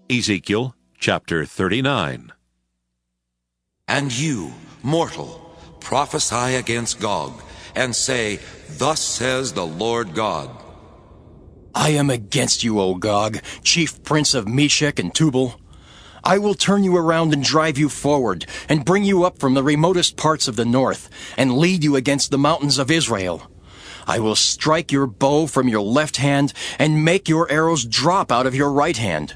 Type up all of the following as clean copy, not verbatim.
Ezekiel chapter 39. And you, mortal, prophesy against Gog, and say, Thus says the Lord God. I am against you, O Gog, chief prince of Meshech and Tubal. I will turn you around and drive you forward, and bring you up from the remotest parts of the north, and lead you against the mountains of Israel. I will strike your bow from your left hand, and make your arrows drop out of your right hand.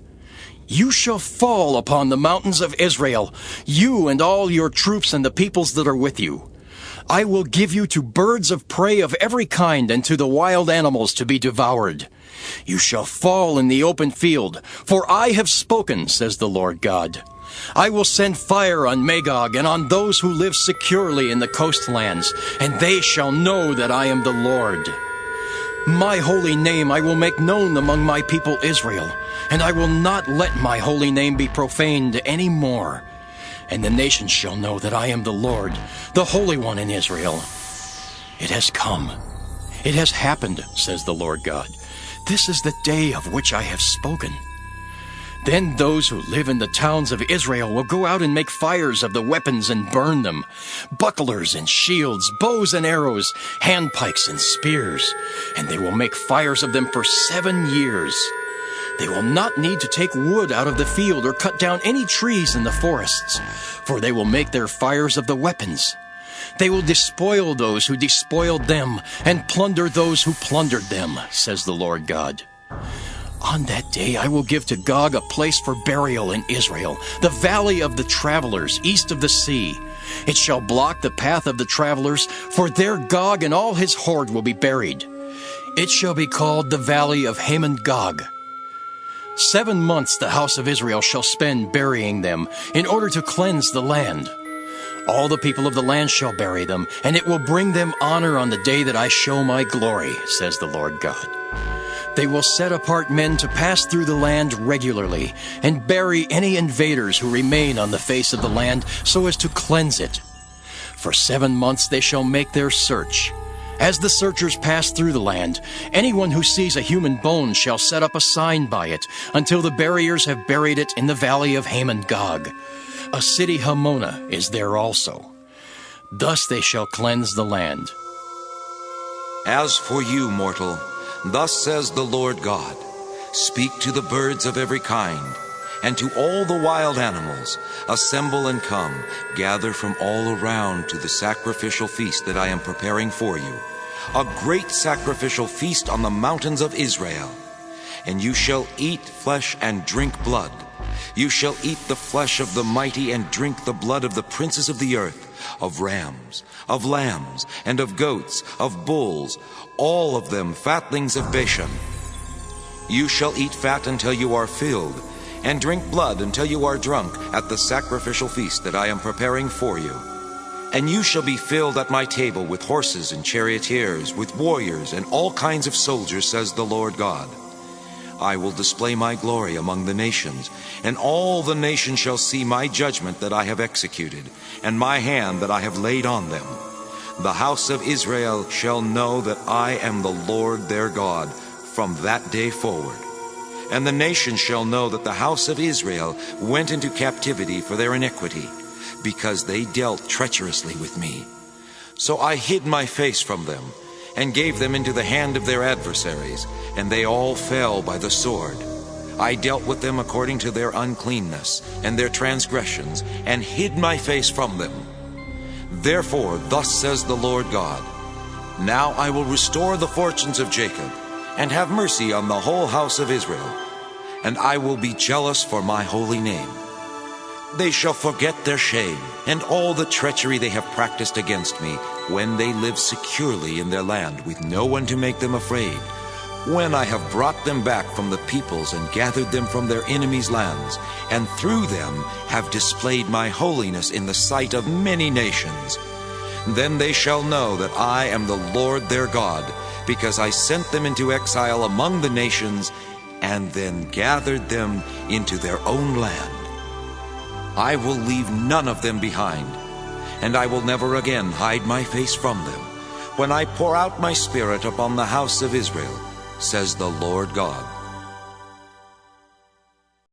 You shall fall upon the mountains of Israel, you and all your troops and the peoples that are with you. I will give you to birds of prey of every kind and to the wild animals to be devoured. You shall fall in the open field, for I have spoken, says the Lord God. I will send fire on Magog and on those who live securely in the coastlands, and they shall know that I am the Lord. My holy name I will make known among my people Israel, and I will not let my holy name be profaned any more. And the nations shall know that I am the Lord, the Holy One in Israel. It has come. It has happened, says the Lord God. This is the day of which I have spoken. Then those who live in the towns of Israel will go out and make fires of the weapons and burn them, bucklers and shields, bows and arrows, handpikes and spears, and they will make fires of them for 7 years. They will not need to take wood out of the field or cut down any trees in the forests, for they will make their fires of the weapons. They will despoil those who despoiled them and plunder those who plundered them, says the Lord God. On that day I will give to Gog a place for burial in Israel, the valley of the travelers, east of the sea. It shall block the path of the travelers, for there Gog and all his horde will be buried. It shall be called the valley of Hamon-Gog. 7 months the house of Israel shall spend burying them, in order to cleanse the land. All the people of the land shall bury them, and it will bring them honor on the day that I show my glory, says the Lord God. They will set apart men to pass through the land regularly, and bury any invaders who remain on the face of the land, so as to cleanse it. For 7 months they shall make their search. As the searchers pass through the land, anyone who sees a human bone shall set up a sign by it, until the buriers have buried it in the valley of Hamon-Gog. A city Hamona is there also. Thus they shall cleanse the land. As for you, mortal, thus says the Lord God, speak to the birds of every kind, and to all the wild animals, assemble and come, gather from all around to the sacrificial feast that I am preparing for you, a great sacrificial feast on the mountains of Israel. And you shall eat flesh and drink blood. You shall eat the flesh of the mighty and drink the blood of the princes of the earth, of rams, of lambs, and of goats, of bulls, all of them fatlings of Bashan. You shall eat fat until you are filled, and drink blood until you are drunk at the sacrificial feast that I am preparing for you. And you shall be filled at my table with horses and charioteers, with warriors and all kinds of soldiers, says the Lord God. I will display my glory among the nations, and all the nations shall see my judgment that I have executed, and my hand that I have laid on them. The house of Israel shall know that I am the Lord their God from that day forward. And the nations shall know that the house of Israel went into captivity for their iniquity, because they dealt treacherously with me. So I hid my face from them, and gave them into the hand of their adversaries, and they all fell by the sword. I dealt with them according to their uncleanness and their transgressions, and hid my face from them. Therefore, thus says the Lord God, now I will restore the fortunes of Jacob, and have mercy on the whole house of Israel, and I will be jealous for my holy name. They shall forget their shame, and all the treachery they have practiced against me, when they live securely in their land, with no one to make them afraid, when I have brought them back from the peoples and gathered them from their enemies' lands, and through them have displayed my holiness in the sight of many nations. Then they shall know that I am the Lord their God, because I sent them into exile among the nations, and then gathered them into their own land. I will leave none of them behind, and I will never again hide my face from them, when I pour out my spirit upon the house of Israel, says the Lord God.